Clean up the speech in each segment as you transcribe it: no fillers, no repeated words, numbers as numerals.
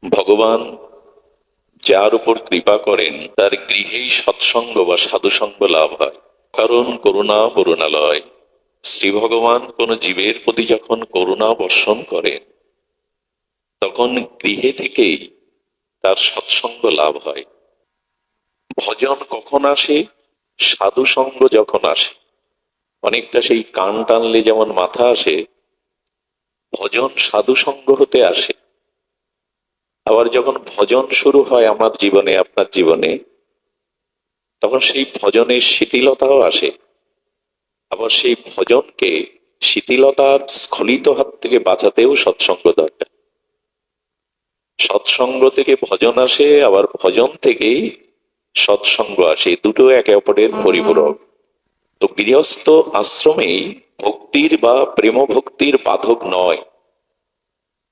ভগবান যার উপর কৃপা করেন তার গৃহেই সৎসঙ্গ বা সাধুসঙ্গ লাভ হয়। কারণ করুণা করুণালয়, শ্রী ভগবান কোন জীবের প্রতি যখন করুণা বর্ষণ করেন তখন গৃহে থেকেই তার সৎসঙ্গ লাভ হয়। ভজন কখন আসে? সাধুসঙ্গ যখন আসে। অনেকটা সেই কান টানলে যেমন মাথা আসে, ভজন সাধুসঙ্গ হতে আসে। আবার যখন ভজন শুরু হয় আমার জীবনে, আপনার জীবনে, তখন সেই ভজনের শিথিলতাও আসে। আবার সেই ভজনকে শিথিলতার স্খলিত হাত থেকে বাঁচাতেও সৎসঙ্গ দরকার। সৎসঙ্গ থেকে ভজন আসে, আবার ভজন থেকেই সৎসঙ্গ আসে, দুটো একে অপরের পরিপূরক। তো গৃহস্থ আশ্রমেই ভক্তির বা প্রেম ভক্তির বাধক নয়।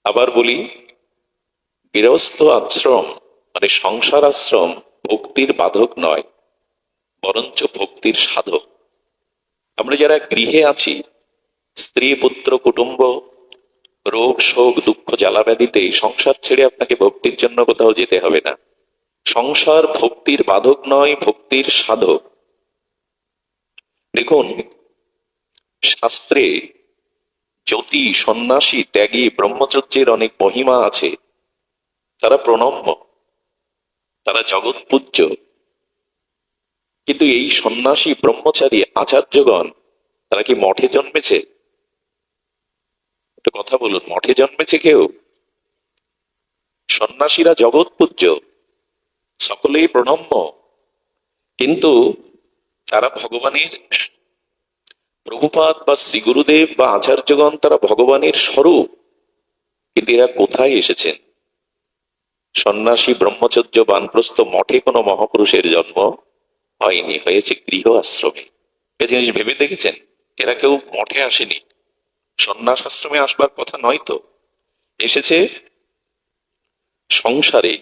আবার বলি, গৃহস্থ আশ্রম মানে সংসার আশ্রম ভক্তির বাধক নয়, বরঞ্চ ভক্তির সাধক। আমরা যারা গৃহে আছি, স্ত্রী পুত্র কুটুম্ব, রোগ শোক দুঃখ জ্বালা ব্যাধিতে সংসার ছেড়ে আপনাকে ভক্তির জন্য কোথাও যেতে হবে না। সংসার ভক্তির বাধক নয়, ভক্তির সাধক। দেখুন, শাস্ত্রে জ্যোতি, সন্ন্যাসী, ত্যাগী, ব্রহ্মচর্যের অনেক মহিমা আছে। তারা প্রণম্য, তারা জগৎ পূজ্য। কিন্তু এই সন্ন্যাসী, ব্রহ্মচারী, আচার্যগণ তারা কি মঠে জন্মেছে? একটা কথা বলুন, মঠে জন্মেছে কেউ? সন্ন্যাসীরা জগৎ পূজ্য, সকলেই প্রণম্য, কিন্তু তারা ভগবানের, প্রভুপাদ বা শ্রী গুরুদেব বা আচার্যগণ তারা ভগবানের স্বরূপ। কিন্তু এরা কোথায় এসেছেন? সন্ন্যাসী, ব্রহ্মচর্য, বানপ্রস্থ মঠে কোনো মহাপুরুষের জন্ম হয়নি, হয়েছে গৃহ আশ্রমে। এ জিনিস ভেবে দেখেছেন? এরা কেউ মঠে আসেনি, সন্ন্যাস আশ্রমে আসবার কথা নয় তো, এসেছে সংসারে।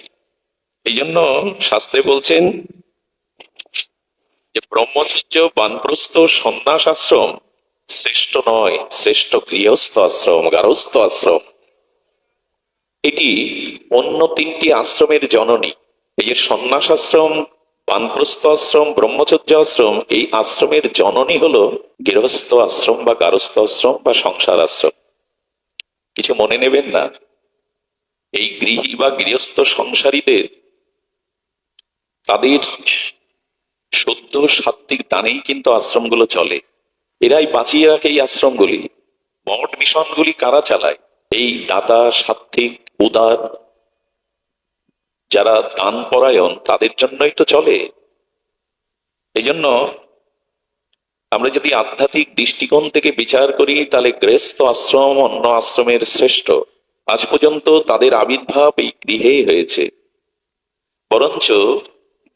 এই জন্য শাস্ত্রে বলছেন যে ব্রহ্মচর্য, বানপ্রস্থ, সন্ন্যাস আশ্রম শ্রেষ্ঠ নয়, শ্রেষ্ঠ গৃহস্থ আশ্রম, গারস্থ আশ্রম। এটি অন্য তিনটি আশ্রমের জননী। এই যে সন্ন্যাস আশ্রম, বানপ্রস্থ আশ্রম, ব্রহ্মচর্য আশ্রম, এই আশ্রমের জননী হলো গৃহস্থ আশ্রম বা গারস্থ আশ্রম বা সংসার আশ্রম। কিছু মনে নেবেন না। এই গৃহী বা গৃহস্থ সংসারীদের তাদের শুদ্ধ সাত্ত্বিক দানেই কিন্তু আশ্রমগুলো চলে। এরাই বাঁচিয়ে রাখে এই আশ্রমগুলি। মঠ মিশনগুলি কারা চালায়? এই দাতা, সাত্ত্বিক, উদার, যারা দান পরায়ণ, তাদের জন্যই তো চলে। এই জন্য আমরা যদি আধ্যাত্মিক দৃষ্টিকোণ থেকে বিচার করি, তাহলে গৃহস্থ আশ্রম অন্য আশ্রমের শ্রেষ্ঠ। আজ পর্যন্ত তাদের আবির্ভাব এই গৃহেই হয়েছে। বরঞ্চ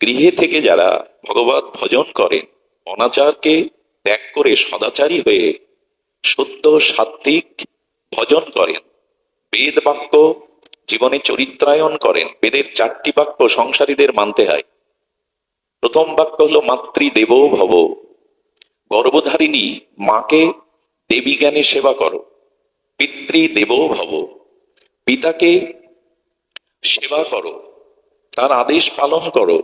গৃহে থেকে যারা ভগবত ভজন করেন, অনাচারকে ত্যাগ করে সদাচারী হয়ে শুদ্ধ সাত্ত্বিক ভজন করেন, বেদ বাক্য জীবনে চরিত্রায়ন করেন। বেদের 4টি বাক্য সংসারীদের মানতে হয়। প্রথম বাক্য হলো মাতৃ দেব ভব, গর্ভধারিণী মাকে দেবী জ্ঞানে সেবা করো। পিতৃ দেব ভব, পিতাকে সেবা করো, তার আদেশ পালন করো।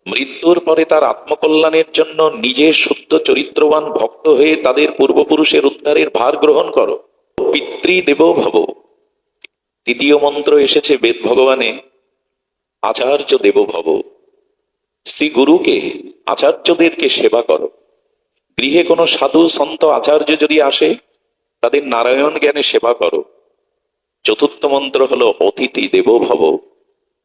মৃত্যুর পরে তার আত্মকল্যাণের জন্য নিজে শুদ্ধ চরিত্রবান ভক্ত হয়ে তাদের পূর্বপুরুষের উদ্ধারের ভার গ্রহণ করো। পিতৃ দেব ভব। তৃতীয় মন্ত্র এসেছে বেদ ভগবানে, আচার্য দেব ভব। শ্রী গুরুকে, আচার্যদেরকে সেবা করো। গৃহে কোনো সাধু সন্ত আচার্য যদি আসে, তাদের নারায়ণ জ্ঞানে সেবা করো। চতুর্থ মন্ত্র হলো অতিথি দেব ভব।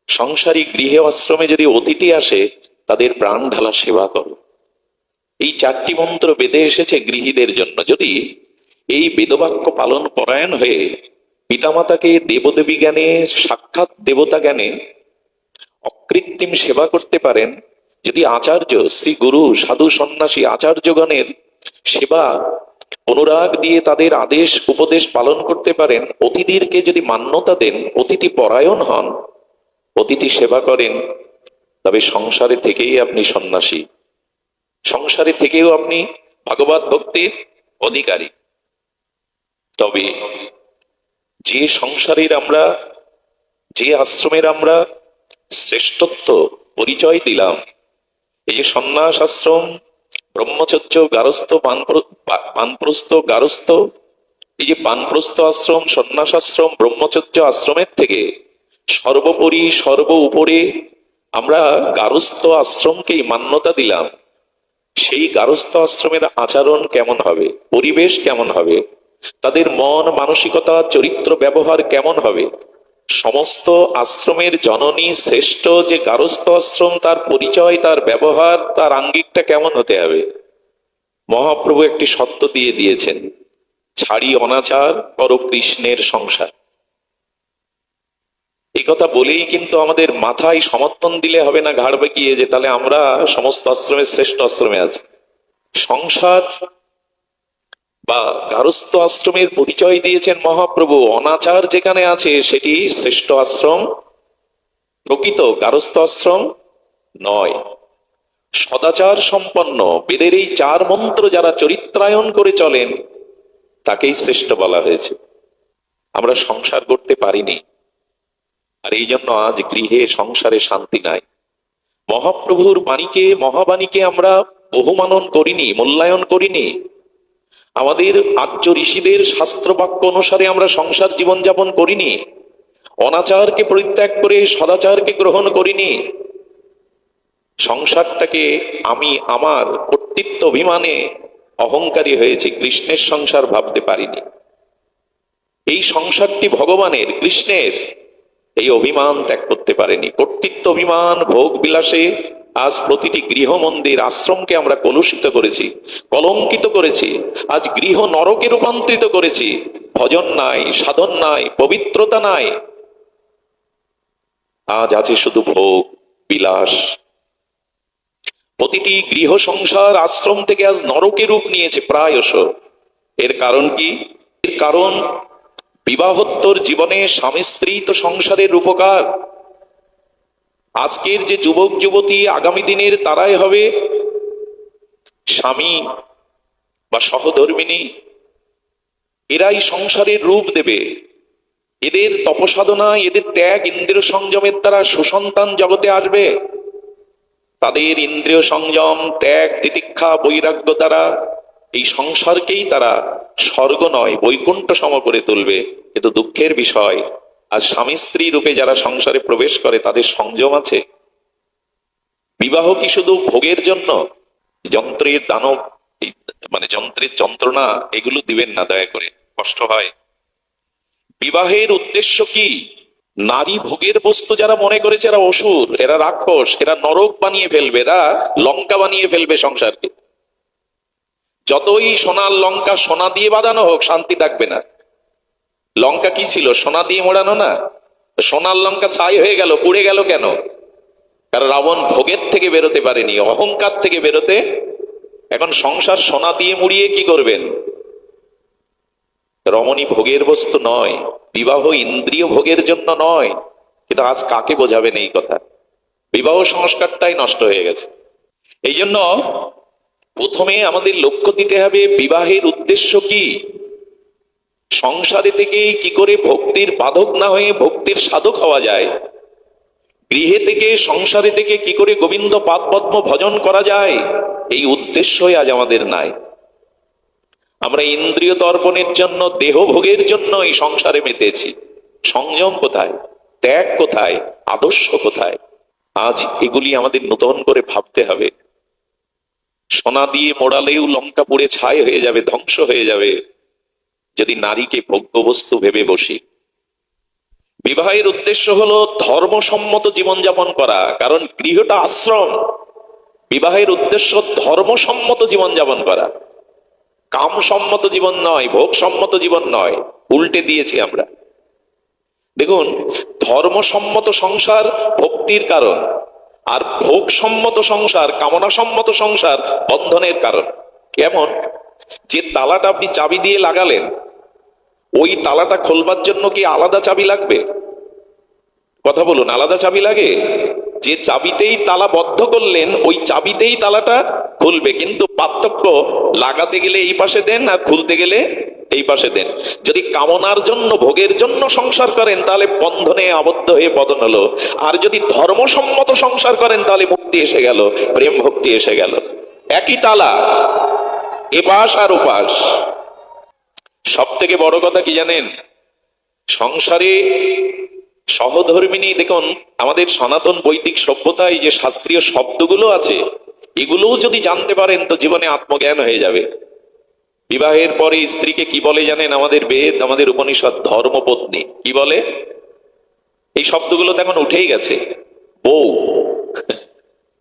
সংসারী গৃহে আশ্রমে যদি অতিথি আসে, তাদের প্রাণ ঢালা সেবা করো। এই 4টি মন্ত্র বেদে এসেছে গৃহীদের জন্য। যদি এই বেদবাক্য পালন পরায়ণ হয়ে পিতামাতাকে দেবদেবী জ্ঞানে, সাক্ষাৎ দেবতা জ্ঞানে অকৃত্রিম সেবা করতে পারেন, যদি আচার্য, শ্রী গুরু, সাধু, সন্ন্যাসী, আচার্যগণের সেবা অনুরাগ দিয়ে তাদের আদেশ উপদেশ পালন করতে পারেন, অতিথিকে যদি মান্যতা দেন, অতিথি পরায়ণ হন, অতিথি সেবা করেন, তবে সংসারে থেকেই আপনি সন্ন্যাসী, সংসারে থেকেও আপনি ভাগবত ভক্তির অধিকারী। তবে যে সংসারের আমরা যে আশ্রমের আমরা শ্রেষ্ঠত্ব পরিচয় দিলাম, এই যে সন্ন্যাস আশ্রম, ব্রহ্মচর্য, গারস্থ, বানপ্রস্থ, গারস্থ, এই যে বানপ্রস্থ আশ্রম, সন্ন্যাস আশ্রম, ব্রহ্মচর্য আশ্রমের থেকে সর্বোপরি সর্ব উপরে আমরা গারস্থ আশ্রমকেই মান্যতা দিলাম। সেই গারস্থ আশ্রমের আচরণ কেমন হবে, পরিবেশ কেমন হবে, তাদের মন মানসিকতা চরিত্র ব্যবহার কেমন হবে, সমস্ত আশ্রমের জননী শ্রেষ্ঠ যে গারস্থ আশ্রম, তার পরিচয়, তার ব্যবহার, তার আঙ্গিকটা কেমন হতে হবে। মহাপ্রভু একটি সত্য দিয়ে দিয়েছেন, ছাড়ি অনাচার কর কৃষ্ণের সংসার। এই কথা বলেই কিন্তু আমাদের মাথায় সমর্থন দিলে হবে না ঘাড় বেঁকিয়ে, যে তাহলে আমরা সমস্ত আশ্রমের শ্রেষ্ঠ আশ্রমে আছি। সংসার বা গারস্থ আশ্রমের পরিচয় দিয়েছেন মহাপ্রভু। অনাচার যেখানে আছে সেটি শ্রেষ্ঠ আশ্রম, প্রকৃত গারস্থ আশ্রম নয়। সদাচার সম্পন্ন বেদের এই 4 মন্ত্র যারা চরিত্রায়ন করে চলেন তাকেই শ্রেষ্ঠ বলা হয়েছে। আমরা সংসার করতে পারিনি, আর এই জন্য আজ গৃহে সংসারে শান্তি নাই। মহাপ্রভুর বাণীকে, মহাবাণীকে আমরা বহুমানন করিনি, মূল্যায়ন করিনি। আমাদের আর্য ঋষিদের শাস্ত্র বাক্য অনুসারে আমরা সংসার জীবনযাপন করিনি। অনাচারকে পরিত্যাগ করে সদাচারকে গ্রহণ করিনি। সংসারটাকে আমি আমার কর্তৃত্ব অভিমানে অহংকারী হয়েছে, কৃষ্ণের সংসার ভাবতে পারিনি। এই সংসারটি ভগবানের, কৃষ্ণের, এই অভিমান ত্যাগ করতে পারেনি। কর্তৃত্ব অভিমান, ভোগ বিলাসে আজ প্রতিটি গৃহ মন্দির আশ্রমকে আমরা কলুষিত করেছি, কলঙ্কিত করেছি। আজ গৃহ নরকে রূপান্তরিত করেছি। ভজন নাই, সাধন নাই, পবিত্রতা নাই। আজ আছে শুধু ভোগ বিলাস। প্রতিটি গৃহ সংসার আশ্রম থেকে আজ নরকে রূপ নিয়েছে প্রায়শ। এর কারণ কি? এর কারণ বিবাহোত্তর জীবনে স্বামী স্ত্রী তো সংসারের রূপকার। আজকের যে যুবক যুবতী আগামী দিনের তারাই হবে স্বামী বা সহধর্মিনী। এরাই সংসারের রূপ দেবে। এদের তপসাধনা, এদের ত্যাগ, ইন্দ্রিয় সংযমের দ্বারা সুসন্তান জগতে আসবে। তাদের ইন্দ্রিয় সংযম, ত্যাগ, তিতিক্ষা, বৈরাগ্য দ্বারা এই সংসারকেই তারা স্বর্গ নয় বৈকুণ্ঠ সম করে তুলবে। কিন্তু দুঃখের বিষয়, আজ স্বামী স্ত্রী রূপে যারা সংসারে প্রবেশ করে তাদের সংযম আছে? বিবাহ কি শুধু ভোগের জন্য? যন্ত্রের দানব, মানে যন্ত্রের যন্ত্রণা এগুলো দিবেন না দয়া করে, কষ্ট হয়। বিবাহের উদ্দেশ্য কি? নারী ভোগের বস্তু যারা মনে করেছে এরা অসুর, এরা রাক্ষস, এরা নরক বানিয়ে ফেলবে, এরা লঙ্কা বানিয়ে ফেলবে সংসারকে। যতই সোনার লঙ্কা সোনা দিয়ে বাঁধানো হোক, শান্তি থাকবে না। লঙ্কা কি ছিল? সোনা দিয়ে মোড়ানো না? সোনার লঙ্কা ছাই হয়ে গেল, পুড়ে গেল কেন? কারণ রাবণ ভোগের থেকে বেরোতে পারেনি, অহংকার থেকে বেরোতে। এখন সংসার সোনা দিয়ে মুড়িয়ে কি করবেন? রমণী ভোগের বস্তু নয়, বিবাহ ইন্দ্রিয় ভোগের জন্য নয়। কিন্তু আজ কাকে বোঝাবেন এই কথা? বিবাহ সংস্কারটাই নষ্ট হয়ে গেছে। এই জন্য প্রথমে আমাদের লক্ষ্য দিতে হবে বিবাহের উদ্দেশ্য কি। সংসারে থেকে কি করে ভক্তির বাধক না হয়ে ভক্তির সাধক হওয়া যায়, গৃহে থেকে সংসারে থেকে কি করে গোবিন্দ পাদপদ্ম ভজন করা যায়, এই উদ্দেশ্যই আজ আমাদের নাই। আমরা ইন্দ্রিয় তর্পণের জন্য, দেহ ভোগের জন্য এই সংসারে মেতেছি। সংযম কোথায়? ত্যাগ কোথায়? আদর্শ কোথায়? আজ এগুলি আমাদের নতুন করে ভাবতে হবে। সোনা দিয়ে মোড়ালেও লঙ্কা পুড়ে ছাই হয়ে যাবে, ধ্বংস হয়ে যাবে যদি নারীকে ভোগ্যবস্তু ভেবে বসি। বিবাহের উদ্দেশ্য হলো ধর্মসম্মত জীবনযাপন করা, কারণ গৃহটা আশ্রম। বিবাহের উদ্দেশ্য ধর্মসম্মত জীবনযাপন করা, কামসম্মত জীবন নয়, ভোগসম্মত জীবন নয়। উল্টে দিয়েছি আমরা। দেখুন, ধর্মসম্মত সংসার ভক্তির কারণ, আর ভোগসম্মত সংসার, কামনাসম্মত সংসার বন্ধনের কারণ। কেমন? যে তালাটা আপনি চাবি দিয়ে লাগালেন, ওই তালাটা খোলবার জন্য কি আলাদা চাবি লাগবে? কথা বলুন, আলাদা চাবি লাগে? যে চাবিতেই তালা বদ্ধ করলেন, ওই চাবিতেই তালাটা খুলবে। কিন্তু পার্থক্য, লাগাতে গেলে এই পাশে দেন আর খুলতে গেলে এই পাশে দেন। যদি কামনার জন্য, ভোগের জন্য সংসার করেন তাহলে বন্ধনে আবদ্ধ হয়ে পতন হলো। আর যদি ধর্মসম্মত সংসার করেন তাহলে মুক্তি এসে গেল, প্রেম ভক্তি এসে গেল। একই তালা, এপাশ আর ওপাশ। সব থেকে বড় কথা কি জানেন? সংসারে সহধর্মিনী, দেখুন আমাদের সনাতন বৈদিক সভ্যতায় যে শাস্ত্রীয় শব্দগুলো আছে এগুলোও যদি জানতে পারেন তো জীবনে আত্মজ্ঞান হয়ে যাবে। বিবাহের পরে স্ত্রীকে কি বলে জানেন? আমাদের বেদ, আমাদের উপনিষদ, ধর্মপত্নী। কি বলে? এই শব্দগুলো তো এখন উঠেই গেছে। বউ,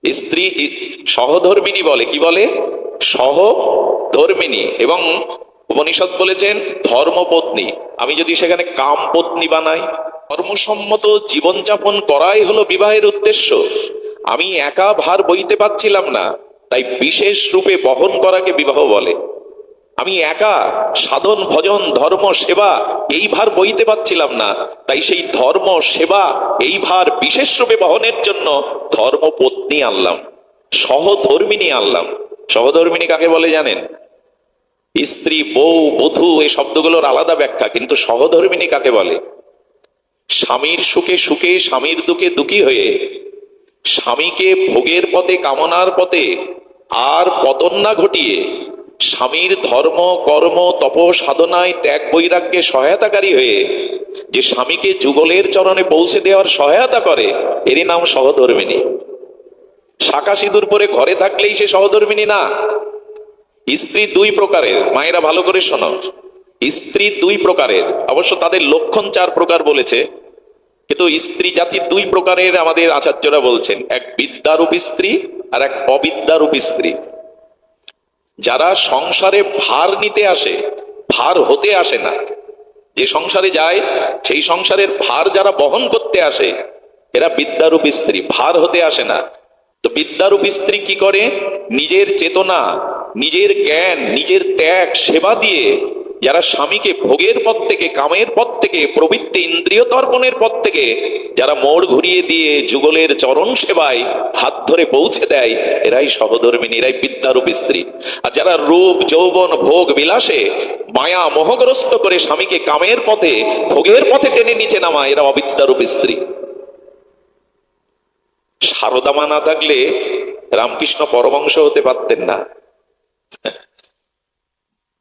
স্ত্রী সহধর্মিনী বলে। কি বলে? সহধর্মিনী। এবং উপনিষদ বলেছেন ধর্মপত্নী। আমি যদি সেখানে কামপত্নী বানাই, কর্মসম্মত জীবনযাপন করাই হলো বিবাহের উদ্দেশ্য। আমি একা ভার বইতে পারছিলাম না, তাই বিশেষ রূপে বহন করাকে বিবাহ বলে। আমি একা সাধন ভজন ধর্ম সেবা এই ভার বইতে পারছিলাম না, তাই সেই ধর্ম সেবা এই ভার বিশেষ রূপে বহনের জন্য ধর্মপত্নী আনলাম, সহধর্মিনী আনলাম। সহধর্মিনী কাকে বলে জানেন? স্ত্রী, বউ, বধূ এই শব্দগুলোর আলাদা ব্যাখ্যা, কিন্তু সহধর্মিনী কাকে বলে? স্বামীর সুখে সুখে, স্বামীর দুঃখে দুঃখী হয়ে, স্বামীকে ভোগের পথে, কামনার পথে আর পতন না ঘটিয়ে স্বামীর ধর্ম কর্ম তপ সাধনায় ত্যাগ বৈরাগ্যে সহায়তাকারী হয়ে যে স্বামীকে যুগলের চরণে পৌঁছে দেওয়ার সহায়তা করে, এরই নাম সহধর্মিনী। শাখা সিঁদুর পরে ঘরে থাকলেই সে সহধর্মিনী না। স্ত্রী দুই প্রকারের, মায়েরা ভালো করে শোনো। স্ত্রী দুই প্রকারের, অবশ্য তাদের লক্ষণ 4 প্রকার বলেছে, কিন্তু স্ত্রী জাতি দুই প্রকারের আমাদের আচার্যরা বলছেন। এক বিদ্যারূপী স্ত্রী আর এক অবিদ্যারূপী স্ত্রী। যারা সংসারে ভার নিতে আসে, ভার হতে আসে না। যে সংসারে যায় সেই সংসারের ভার যারা বহন করতে আসে এরা বিদ্যারূপী স্ত্রী, ভার হতে আসে না। তো বিদ্যারূপী স্ত্রী কি করে? নিজের চেতনা, নিজের জ্ঞান, নিজের ত্যাগ সেবা দিয়ে যারা স্বামীকে ভোগের পথ থেকে, কামের পথ থেকে, প্রবৃত্তি ইন্দ্রিয় তর্পণের পথ থেকে যারা মোড় ঘুরিয়ে দিয়ে যুগলের চরণ সেবায় হাত ধরে পৌঁছে দেয়, এরাই সহধর্মিনী, এরাই বিদ্যারূপী স্ত্রী। আর যারা রূপ যৌবন ভোগ বিলাসে মায়া মোহগ্রস্ত করে স্বামীকে কামের পথে, ভোগের পথে টেনে নিচে নামায়, এরা অবিদ্যারূপী স্ত্রী। সারদা মা না থাকলে রামকৃষ্ণ পরমহংস হতে পারতেন না।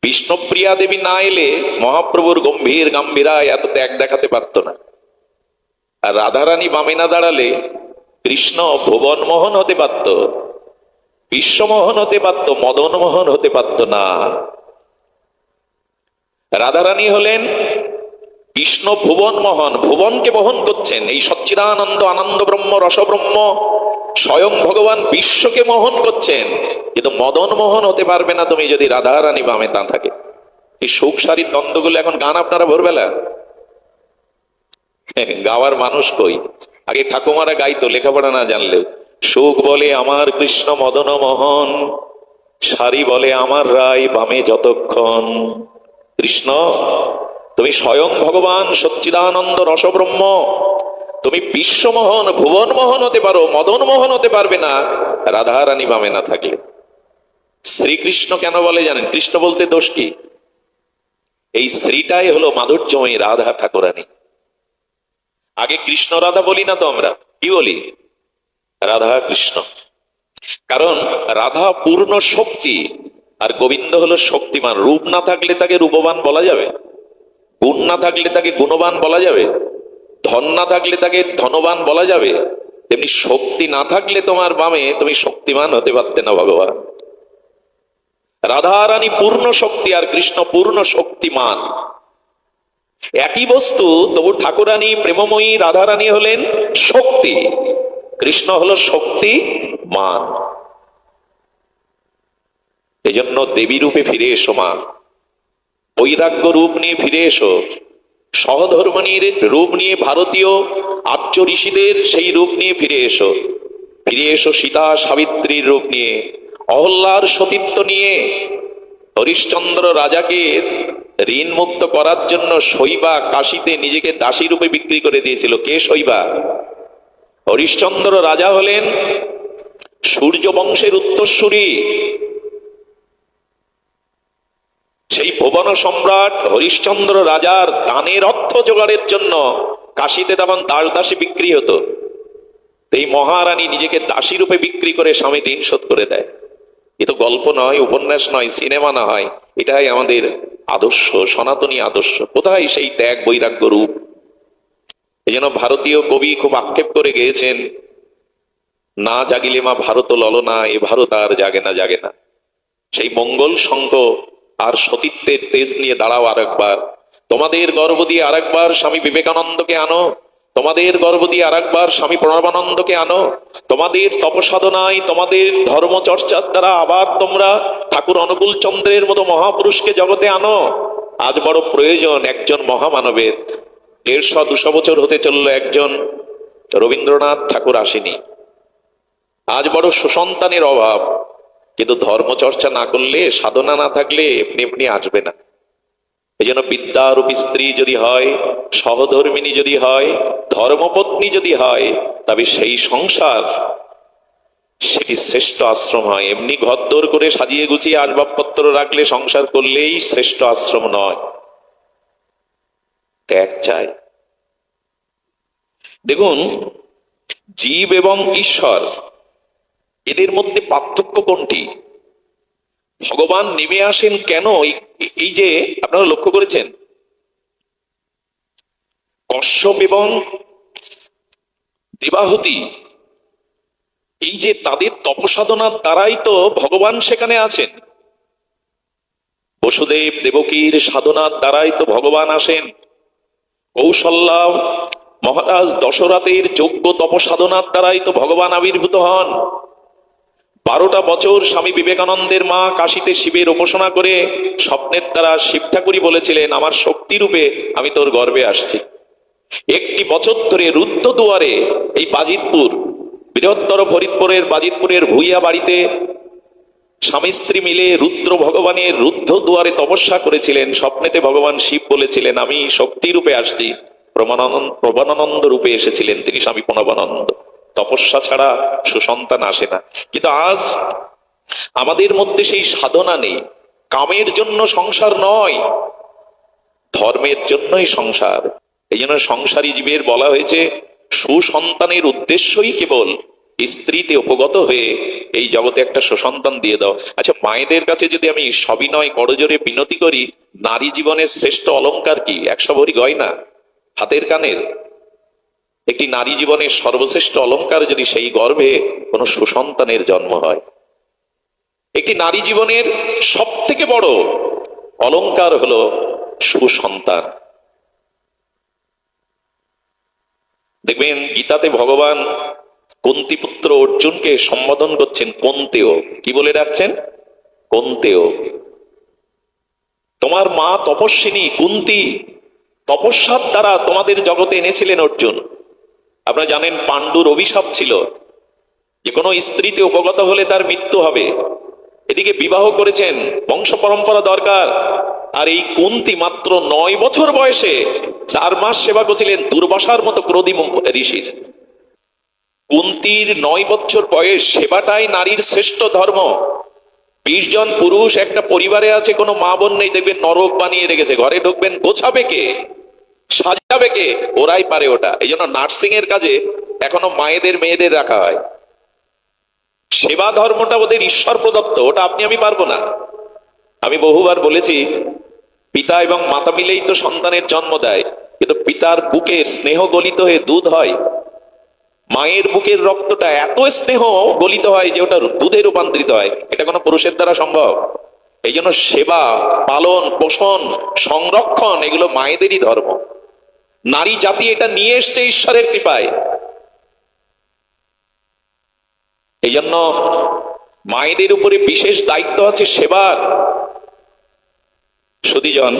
বিষ্ণুপ্রিয়া দেবী না এলে মহাপ্রভুর গম্ভীর গাম্ভীরায় এত ত্যাগ দেখাতে পারত না। আর রাধারানী বামে না দাঁড়ালে কৃষ্ণ ভুবন মোহন হতে পারত, বিশ্বমোহন হতে পারত, মদন মোহন হতে পারত না। রাধারানী হলেন কৃষ্ণ ভুবন মোহন, ভুবনকে বহন করছেন। এই সচ্চিদানন্দ আনন্দ ব্রহ্ম রসব্রহ্ম স্বয়ং ভগবান বিশ্বকে মোহন করছেন। কিন্তু মদন মোহন হতে পারবে না তুমি যদি রাধারানী বামে না থাকে। এই সুখ সারির দ্বন্দ্বগুলো এখন গান আপনারা ভোরবেলা গাওয়ার মানুষ কই? আগে ঠাকুমারা গাইতো লেখাপড়া না জানলেও। সুখ বলে আমার কৃষ্ণ মদন মোহন, সারি বলে আমার রায় বামে যতক্ষণ। কৃষ্ণ তুমি স্বয়ং ভগবান সচ্চিদানন্দ রসব্রহ্ম, তুমি বিশ্বমোহন ভুবন মোহন হতে পারো, মদন মোহন হতে পারবে না রাধারানী বামে না থাকলে। শ্রীকৃষ্ণ কেন বলে জানেন? কৃষ্ণ বলতে দোষ কি? এই শ্রীটাই হলো মাধুর্যময়ী রাধা ঠাকুরানী। আগে কৃষ্ণ রাধা বলি না তো আমরা, কি বলি? রাধা কৃষ্ণ। কারণ রাধা পূর্ণ শক্তি আর গোবিন্দ হলো শক্তিমান। রূপ না থাকলে তাকে রূপবান বলা যাবে? গুণ না থাকলে তাকে গুণবান বলা যাবে? ধন না থাকলে তাকে ধনবান বলা যাবে? তেমনি শক্তি না থাকলে তোমার বামে তুমি শক্তিমান হতে পারতে না ভগবান। রাধারানী পূর্ণ শক্তি আর কৃষ্ণ পূর্ণ শক্তিমান। একই বস্তু, তবু ঠাকুরানী প্রেমময়ী রাধারানী হলেন শক্তি, কৃষ্ণ হলো শক্তিমান। এই জন্য দেবী রূপে ফিরে এসো মা, বৈরাগ্য রূপ নিয়ে ফিরে এসো, সহধর্মিণীর রূপ নিয়ে, ভারতীয় আর্য ঋষিদের সেই রূপ নিয়ে ফিরে এসো। ফিরে এসো সীতা সাবিত্রীর রূপ নিয়ে, অহল্যার সতীত্ব নিয়ে। হরিশ্চন্দ্র রাজাকে ঋণ মুক্ত করার জন্য শৈবা কাশীতে নিজেকে দাসী রূপে বিক্রি করে দিয়েছিল। কে শৈবা? হরিশ্চন্দ্র রাজা হলেন সূর্য বংশের উত্তরসূরি। সেই ভুবন সম্রাট হরিশ্চন্দ্র রাজার দানের অর্থ জোগাড়ের জন্য কাশীতে তখন দাস দাসী বিক্রি হতো। এই মহারানী নিজেকে দাসী রূপে বিক্রি করে স্বামী ঋণ শোধ করে দেয়। এ তো গল্প নয়, উপন্যাস নয়, সিনেমা না হয়, এটাই আমাদের আদর্শ, সনাতনী আদর্শ। কোথায় সেই ত্যাগ বৈরাগ্য রূপ? এই জন্য ভারতীয় কবি খুব আক্ষেপ করে গিয়েছেন, না জাগিলে মা ভারত ললনা, এ ভারত আর জাগে না জাগে না। সেই মঙ্গল সংঘ আর সতীত্বের তেজ নিয়ে দাঁড়াও আরেকবার, তোমাদের গর্ব দিয়ে আরেকবার স্বামী বিবেকানন্দকে আনো, তোমাদের গর্ব দিয়ে আরেকবার স্বামী প্রণবানন্দকে আনো, তোমাদের তপসাধনায় তোমাদের ধর্মচর্চার দ্বারা আবার তোমরা ঠাকুর অনুকূল চন্দ্রের মতো মহাপুরুষকে জগতে আনো। আজ বড় প্রয়োজন একজন মহামানবের। 150-200 বছর হতে চলল একজন রবীন্দ্রনাথ ঠাকুর আসেনি। আজ বড় সুসন্তানের অভাব, কিন্তু ধর্মচর্চা না করলে, সাধনা না থাকলে এমনি এমনি আসবে না। এই জন্য বিদ্যারূপী স্ত্রী যদি হয়, সহধর্মিনী যদি হয়, ধর্মপত্নী যদি হয়, তবে সেই সংসার সেটি শ্রেষ্ঠ আশ্রম হয়। এমনি ঘরদোর করে সাজিয়ে গুছিয়ে আসবাবপত্র রাখলে, সংসার করলেই শ্রেষ্ঠ আশ্রম নয়। ত্যাগ চাই। দেখুন, জীব এবং ঈশ্বর এদের মধ্যে পার্থক্য কোনটি? ভগবান নেমে আসেন কেন? এই যে আপনারা লক্ষ্য করেছেন, কশ্যপ এবং দেবাহুতি, এই যে তাদের তপসাধনার দ্বারাই তো ভগবান সেখানে আছেন। বসুদেব দেবকীর সাধনার দ্বারাই তো ভগবান আসেন। কৌশল্যা মহারাজ দশরথের যোগ্য তপসাধনার দ্বারাই তো ভগবান আবির্ভূত হন। 12টা বছর স্বামী বিবেকানন্দের মা কাশীতে শিবের উপাসনা করে স্বপ্নের দ্বারা শিব ঠাকুরই বলেছিলেন, আমার শক্তি রূপে আমি তোর গর্ভে আসছি। 1 বছর ধরে রুদ্ধ দুয়ারে, এই বাজিতপুর, বৃহত্তর ফরিদপুরের বাজিতপুরের ভুইয়া বাড়িতে স্বামী স্ত্রী মিলে রুদ্র ভগবানের রুদ্ধ দুয়ারে তপস্যা করেছিলেন। স্বপ্নেতে ভগবান শিব বলেছিলেন, আমি শক্তি রূপে আসছি। প্রবানানন্দ রূপে এসেছিলেন তিনি, স্বামী প্রণবানন্দ। তপস্যা ছাড়া সুসন্তান আসে না। কিন্তু আজ আমাদের মধ্যে সেই সাধনা নেই। কামের জন্য সংসার নয়, ধর্মের জন্যই সংসার। এই জন্য সংসারী জীবের বলা হয়েছে, সুসন্তানের উদ্দেশ্যই কেবল স্ত্রীতে উপগত হয়ে এই জগতে একটা সুসন্তান দিয়ে দাও। আচ্ছা, মায়েদের কাছে যদি আমি সবিনয় করজোরে বিনতি করি, নারী জীবনের শ্রেষ্ঠ অলংকার কি? 100 ভরি গয়না হাতের কানের? একটি নারী জীবনের সর্বশ্রেষ্ঠ অলংকার যদি সেই গর্ভে কোনো সুসন্তানের জন্ম হয়। একটি নারী জীবনের সব থেকে বড় অলংকার হলো সুসন্তান। দেখবেন গীতাতে ভগবান কুন্তিপুত্র অর্জুনকে সম্বোধন করছেন কন্তেয়। কি বলে ডাকছেন? কন্তেয়। তোমার মা তপস্বিনী কুন্তি তপস্যার দ্বারা তোমাদের জগতে এনেছিলেন অর্জুন। আপনারা জানেন পাণ্ডুর অভিশাপ ছিল যে কোনো স্ত্রীতে উপগত হলে তার মৃত্যু হবে। এদিকে বিবাহ করেছেন, বংশ পরম্পরা দরকার। আর এই কুন্তি মাত্র 9 বছর বয়সে 4 মাস সেবা করেছিলেন দুর্বাসার মতো ক্রোধী ঋষির। কুন্তির 9 বছর বয়স, সেবাটাই নারীর শ্রেষ্ঠ ধর্ম। 20 জন পুরুষ একটা পরিবারে আছে, কোনো মা বোন নেই, দেখবেন নরক বানিয়ে রেখেছে। ঘরে ঢুকবেন, গোছাবে কে, সাজাবে কে? ওরাই পারে ওটা। এই জন্য নার্সিং এর কাজে এখনো মায়েদের মেয়েদের রাখা হয়। সেবা ধর্মটা ওদের ঈশ্বর প্রদত্ত, ওটা আপনি আমি পারবো না। আমি বহুবার বলেছি, পিতা এবং মাতা মিলেই তো সন্তানের জন্ম দেয়, কিন্তু পিতার বুকে স্নেহ গলিত হয়ে দুধ হয়। মায়ের বুকের রক্তটা এত স্নেহ গলিত হয় যে ওটা দুধে রূপান্তরিত হয়। এটা কোনো পুরুষের দ্বারা সম্ভব? এই জন্য সেবা, পালন, পোষণ, সংরক্ষণ এগুলো মায়েদেরই ধর্ম। নারী জাতি এটা নিয়ে এসছে ঈশ্বরের কৃপায়। এই জন্য মায়েদের উপরে বিশেষ দায়িত্ব আছে সেবার। সুধীজন,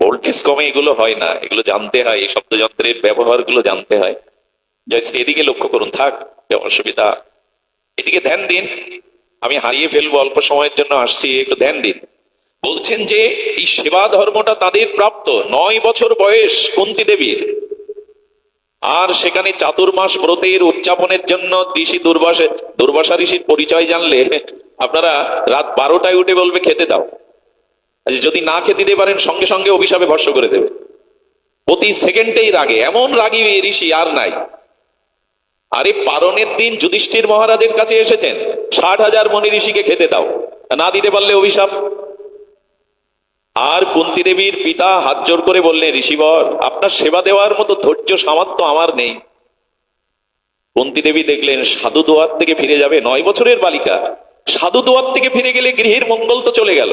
ভোল্টেজ কমে এগুলো হয় না, এগুলো জানতে হয়, এই শব্দযন্ত্রের ব্যবহার গুলো জানতে হয়। এদিকে লক্ষ্য করুন, থাক অসুবিধা, এদিকে ধ্যান দিন। আমি হারিয়ে ফেলবো, অল্প সময়ের জন্য আসছি, একটু ধ্যান দিন। বলছেন যে এই সেবা ধর্মটা তাদের প্রাপ্ত। 9 বছর বয়স কুন্তী দেবীর, আর সেখানে চাতুর্মাস ব্রতের উদযাপনের জন্য ঋষি দুর্বাসা ঋষির পরিচয় জানলে আপনারা রাত 12টায় উঠে বলবে খেতে দাও, যদি না খেতে দিতে পারেন সঙ্গে সঙ্গে অভিশাপে ভস্ম করে দেবে। প্রতি সেকেন্ডেই রাগে, এমন রাগী ঋষি আর নাই। আরে পারণের দিন যুধিষ্ঠির মহারাজের কাছে এসেছেন, 60,000 মনি ঋষিকে খেতে দাও, না দিতে পারলে অভিশাপ। আর কুন্তী দেবীর পিতা হাত জোর করে বললেন, ঋষিবর আপনার সেবা দেওয়ার মতো ধৈর্য সামর্থ্য আমার নেই। কুন্তী দেবী দেখলেন সাধু দোয়ার থেকে ফিরে যাবে, 9 বছরের বালিকা, সাধু দোয়ার থেকে ফিরে গেলে গৃহের মঙ্গল তো চলে গেল।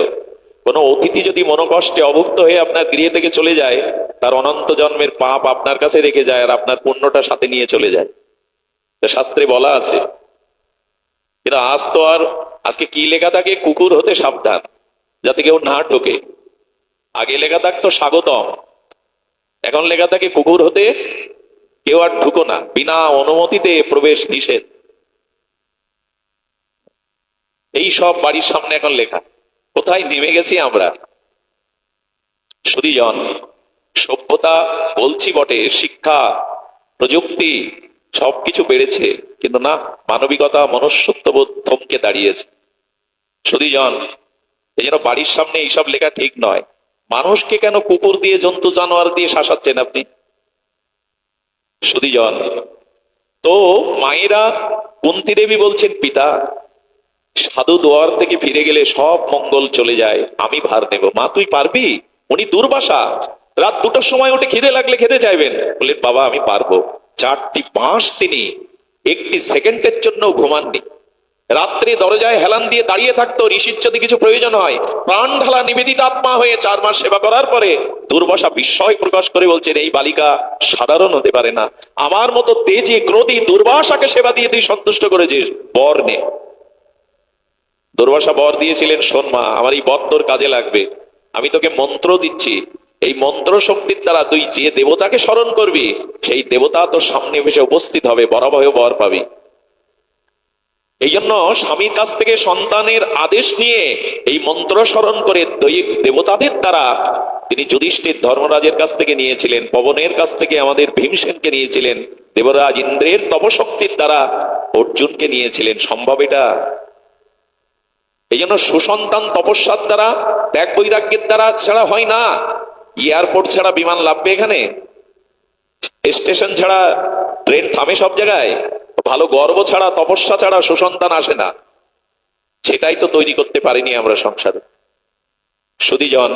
কোনো অতিথি যদি মনোকষ্টে অভুক্ত হয়ে আপনার গৃহ থেকে চলে যায়, তার অনন্ত জন্মের পাপ আপনার কাছে রেখে যায় আর আপনার পুণ্যটা সাথে নিয়ে চলে যায়, শাস্ত্রে বলা আছে। কিন্তু আজ তো আর, আজকে কি লেখা থাকে, কুকুর হতে সাবধান, যাতে কেউ না ঢোকে। আগে লেখা থাকতো স্বাগতম, এখন লেখা থাকে কুকুর হতে কেউ আর ঢুকো না, বিনা অনুমতিতে প্রবেশ নিষেধ। এই সব বাড়ির সামনে এখন লেখা। কোথায় নেমে গেছি আমরা? সুধীজন, সভ্যতা বলছি বটে, শিক্ষা প্রযুক্তি সবকিছু বেড়েছে, কিন্তু না, মানবিকতা মনুষ্যত্ববোধ থমকে দাঁড়িয়েছে। সুধীজন, এই জন্য বাড়ির সামনে এইসব লেখা ঠিক নয়। মানুষকে কেন কুকুর দিয়ে, জন্তু জানোয়ার দিয়ে শাসাচ্ছেন আপনি? সুধীজন, তো মায়েরা, কুন্তী দেবী বলছেন, পিতা সাধু দোয়ার থেকে ফিরে গেলে সব মঙ্গল চলে যায়, আমি ভার নেব। মা তুই পারবি? উনি দুর্বাসা, রাত 2টার সময় উঠে খিদে লাগলে খেতে চাইবেন, বললেন বাবা আমি পারবো। 4টি মাস তিনি একটি সেকেন্ডের জন্য ঘুমাননি। রাত্রে দরজায় হেলান দিয়ে দাঁড়িয়ে থাকতো, ঋষির যদি কিছু প্রয়োজন হয় প্রাণ ঢালা নিবেদিত আত্মা হয়ে 4 মাস সেবা করার পরে দুর্বাসা বিস্ময় প্রকাশ করে বলছেন, এই বালিকা সাধারণ হতে পারে না, আমার মতো তেজে ক্রোধী দুর্বাসাকে সেবা দিয়ে তুই সন্তুষ্ট করেছিস, বর নে। দুর্বাসা বর দিয়েছিলেন, শোন মা, আমার এই বর তোর কাজে লাগবে, আমি তোকে মন্ত্র দিচ্ছি, এই মন্ত্র শক্তির দ্বারা তুই যে দেবতাকে স্মরণ করবি সেই দেবতা তোর সামনে এসে উপস্থিত হবে, বরাবর বর পাবি। এই জন্য স্বামীর কাছ থেকে সন্তানের আদেশ নিয়ে এই মন্ত্র স্মরণ করে দৈবিক দেবতাদের দ্বারা তিনি যুধিষ্ঠির ধর্মরাজের কাছ থেকে নিয়েছিলেন, পবনের কাছ থেকে আমাদের ভীমসেনকে নিয়েছিলেন, দেবরাজ ইন্দ্রের তপশক্তির দ্বারা অর্জুনকে নিয়েছিলেন। সম্ভব এটা? এই জন্য সুসন্তান তপস্যার দ্বারা, ত্যাগ বৈরাগ্যের দ্বারা ছাড়া হয় না। এয়ারপোর্ট ছাড়া বিমান লাভবে এখানে? স্টেশন ছাড়া ট্রেন থামে সব জায়গায়? ভালো গর্ব ছাড়া, তপস্যা ছাড়া সুসন্তান আসে না। সেটাই তো তৈরি করতে পারিনি আমরা সংসারে। সুধীজন,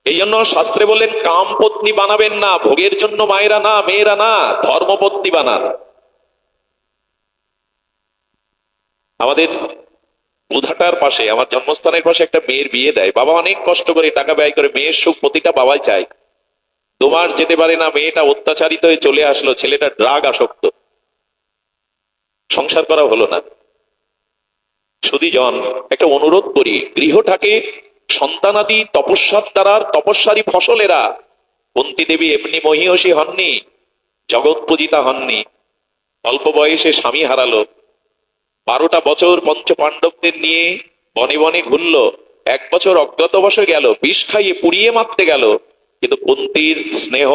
এই জন্য শাস্ত্রে বললেন কাম পত্নী বানাবেন না, ভোগের জন্য মায়েরা না, মেয়েরা না, ধর্মপত্নী বানান। আমাদের বুধাটার পাশে, আমার জন্মস্থানের পাশে একটা মেয়ের বিয়ে দেয়, বাবা অনেক কষ্ট করে টাকা ব্যয় করে, মেয়ের সুখ প্রতিটা বাবাই চায়। 2 মাস যেতে পারে না, মেয়েটা অত্যাচারিত হয়ে চলে আসলো, ছেলেটা ড্রাগ আসক্ত, সংসার করা হলো না। সুধীজন, একটা অনুরোধ করি, গৃহটাকে সন্তানাদি তপস্যার দ্বারা, তপস্যারই ফসলেরা। কুন্তী দেবী এমনি মহিষী হননি, জগৎ পূজিতা হননি, অল্প বয়সে স্বামী হারালো, 12টা বছর পঞ্চ পাণ্ডবদের নিয়ে বনে বনে ঘুরলো, 1 বছর অজ্ঞাতবাসে গেল, বিষ খাইয়ে পুড়িয়ে মারতে গেল, কিন্তু কুন্তীর স্নেহ,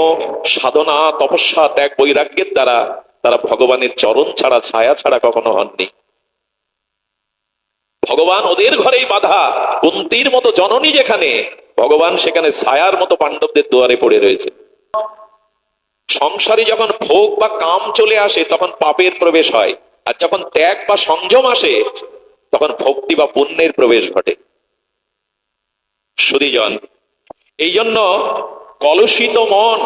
সাধনা, তপস্যা, ত্যাগ বৈরাগ্যের দ্বারা তারা ভগবানের চরণ ছাড়া, ছায়া ছাড়া কখনো হননি। ভগবান ওদের ঘরেই বাধা, কুন্তীর মতো জননী যেখানে, ভগবান সেখানে ছায়ার মতো পাণ্ডবদের দুয়ারে পড়ে রয়েছে। সংসারে যখন ভোগ বা কাম চলে আসে তখন পাপের প্রবেশ হয়, আর যখন ত্যাগ বা সংযম আসে তখন ভক্তি বা পুণ্যের প্রবেশ ঘটে। সুধীজন, এই জন্য কলুষিত মন,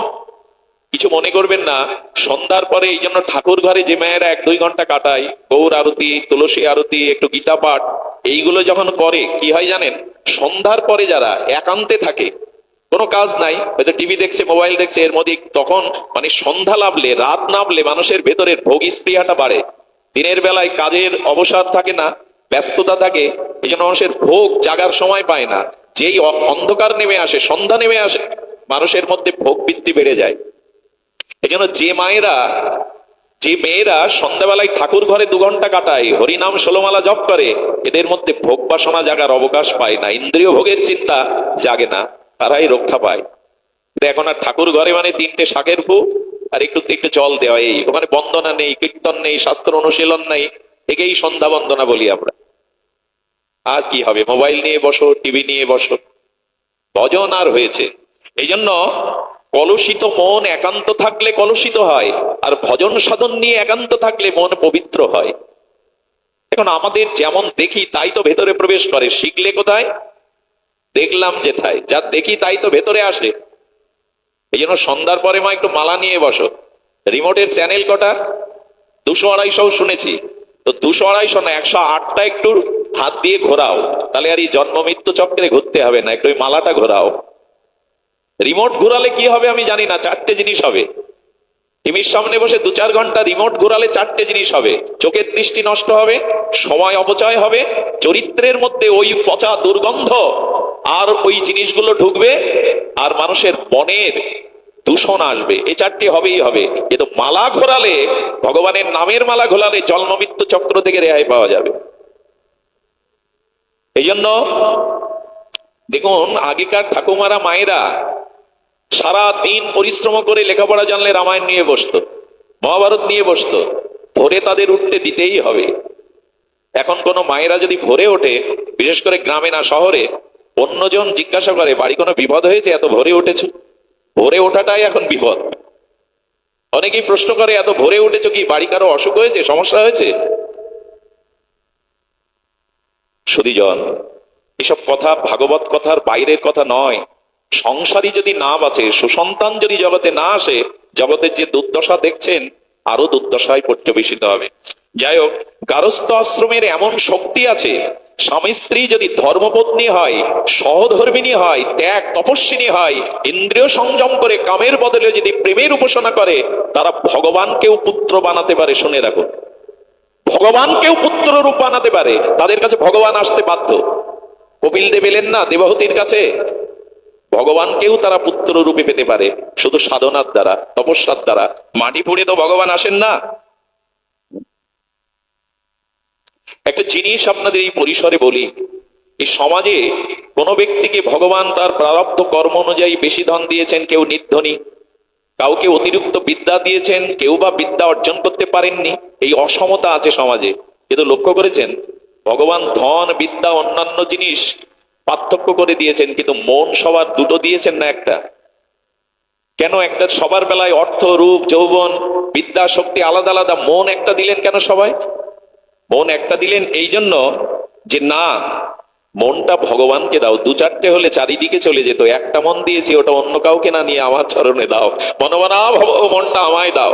কিছু মনে করবেন না, সন্ধ্যার পরে এই জন্য ঠাকুর ঘরে যে মেয়েরা 1-2 ঘন্টা কাটায়, গৌর আরতি, তুলসী আরতি, একটু গীতা পাঠ, এইগুলো যখন করে কি হয় জানেন? সন্ধ্যার পরে যারা একান্তে থাকে, কোনো কাজ নাই, হয়তো টিভি দেখছে, মোবাইল দেখছে, এর মধ্যে তখন মানে সন্ধ্যা লাভলে, রাত নামলে মানুষের ভেতরের ভোগ স্পৃহাটা বাড়ে। দিনের বেলায় কাজের অবসর থাকে না, ব্যস্ততা থাকে, এই জন্য মানুষের ভোগ জাগার সময় পায় না। যেই অন্ধকার নেমে আসে, সন্ধ্যা নেমে আসে, মানুষের মধ্যে ভোগ বৃদ্ধি বেড়ে যায়। এই জন্য যে মায়েরা, যে মেয়েরা সন্ধ্যাবেলায় ঠাকুর ঘরে 2 ঘন্টা কাটায়, হরিনাম 16 মালা জপ করে, এদের মধ্যে ভোগ বাসনা জাগার অবকাশ পায় না, ইন্দ্রিয় ভোগের চিন্তা জাগে না, তারাই রক্ষা পায়। এখন আর ঠাকুর ঘরে মানে 3টে শাকের ফু আর একটু একটু জল দেওয়া, এই ওখানে বন্দনা নেই, কীর্তন নেই, শাস্ত্র অনুশীলন নেই, একেই সন্ধ্যা বন্দনা বলি আমরা। আর কি হবে? মোবাইল নিয়ে বসো, টিভি নিয়ে বসো, ভজন আর হয়েছে। এই জন্য কলুষিত মন একান্ত থাকলে কলুষিত হয়, আর ভজন সাধন নিয়ে একান্ত থাকলে মন পবিত্র হয়। এখন আমাদের যেমন দেখি তাই তো ভেতরে প্রবেশ করে, শিখলে কোথায়? দেখলাম যেটাই, যা দেখি তাই তো ভেতরে আসে। এই জন্য সন্ধ্যার পরে মা একটু মালা নিয়ে বসো। রিমোটের চ্যানেল কটা? 200-250 শুনেছি, তো 200-250 না, 108টা একটু হাত দিয়ে ঘোরাও, তাহলে আর এই জন্ম মৃত্যু চক্রে ঘুরতে হবে না। একটু ওই মালাটা ঘোরাও। রিমোট ঘোরালে কি হবে আমি জানি না, 4টে জিনিস হবে। টিভির সামনে বসে 2-4 ঘন্টা রিমোট ঘোরালে 4টে জিনিস হবে। চোখের দৃষ্টি নষ্ট হবে, সময় অপচয় হবে, চরিত্রের মধ্যে ওই পচা দুর্গন্ধ আর ওই জিনিসগুলো ঢুকবে, আর মানুষের মনের দূষণ আসবে। এই 4টে হবেই হবে। কিন্তু মালা ঘোরালে, ভগবানের নামের মালা ঘোরালে জন্ম মৃত্যু চক্র থেকে রেহাই পাওয়া যাবে। এই জন্য দেখুন, আগেকার ঠাকুমারা মায়েরা সারা দিন পরিশ্রম করে লেখাপড়া জানলে রামায়ণ নিয়ে বসতো, মহাভারত নিয়ে বসতো, ভোরে তাদের উঠতে দিতেই হবে। এখন কোন মায়েরা যদি ভোরে ওঠে, বিশেষ করে গ্রামে না শহরে, অন্যজন জিজ্ঞাসা করে বাড়ি কোনো বিপদ হয়েছে এত ভোরে উঠেছো? ভোরে ওঠাটাই এখন বিপদ। অনেকেই প্রশ্ন করে এত ভোরে উঠেছো কি বাড়ি কারো অসুখ হয়েছে, সমস্যা হয়েছে? সুধীজন, এসব কথা ভাগবত কথার বাইরের কথা নয়। সংসারী যদি না বাঁচে, সুসন্তান যদি জগতে না আসে, জগতের যে দুর্দশা দেখছেন আরো দুর্দশায় পর্যবেসিত হবে। যাই হোক, গারস্থ আশ্রমের এমন শক্তি আছে, স্বামী স্ত্রী যদি ধর্মপত্নী হয়, সহধর্মিনী হয়, ত্যাগ তপস্বিনী হয়, ইন্দ্রিয় সংযম করে কামের বদলে যদি প্রেমের উপাসনা করে, তারা ভগবানকেও পুত্র বানাতে পারে। শুনে রাখো, ভগবানকেও পুত্র রূপ বানাতে পারে। তাদের কাছে ভগবান আসতে বাধ্য। কপিল দেব এলেন না দেবহূতির কাছে, ভগবানকেও তারা পুত্র রূপে পেতে পারে শুধু সাধনার দ্বারা, তপস্যার দ্বারা। মাটি পুড়ে তো ভগবান আসেন না। একটা জিনিস আপনাদের এই পরিসরে বলি, এই সমাজে কোন ব্যক্তিকে ভগবান তার প্রারব্ধ কর্ম অনুযায়ী বেশি ধন দিয়েছেন, কেউ নির্ধনী, কাউকে অতিরিক্ত বিদ্যা দিয়েছেন, কেউ বা বিদ্যা অর্জন করতে পারেননি। এই অসমতা আছে সমাজে। কিন্তু লক্ষ্য করেছেন, ভগবান ধন বিদ্যা অন্যান্য জিনিস পার্থক্য করে দিয়েছেন, কিন্তু মন সবার দুটো দিয়েছেন না একটা? কেন একটা সবার বেলায় অর্থ রূপ যৌবন বিদ্যা শক্তি আলাদা আলাদা, মন একটা দিলেন কেন সবাই? মন একটা দিলেন এই জন্য যে না, মনটা ভগবানকে দাও। 2-4টে হলে চারিদিকে চলে যেত, একটা মন দিয়েছি ওটা অন্য কাউকে না নিয়ে আমার চরণে দাও, মনমনা ভব মনটা আমায় দাও।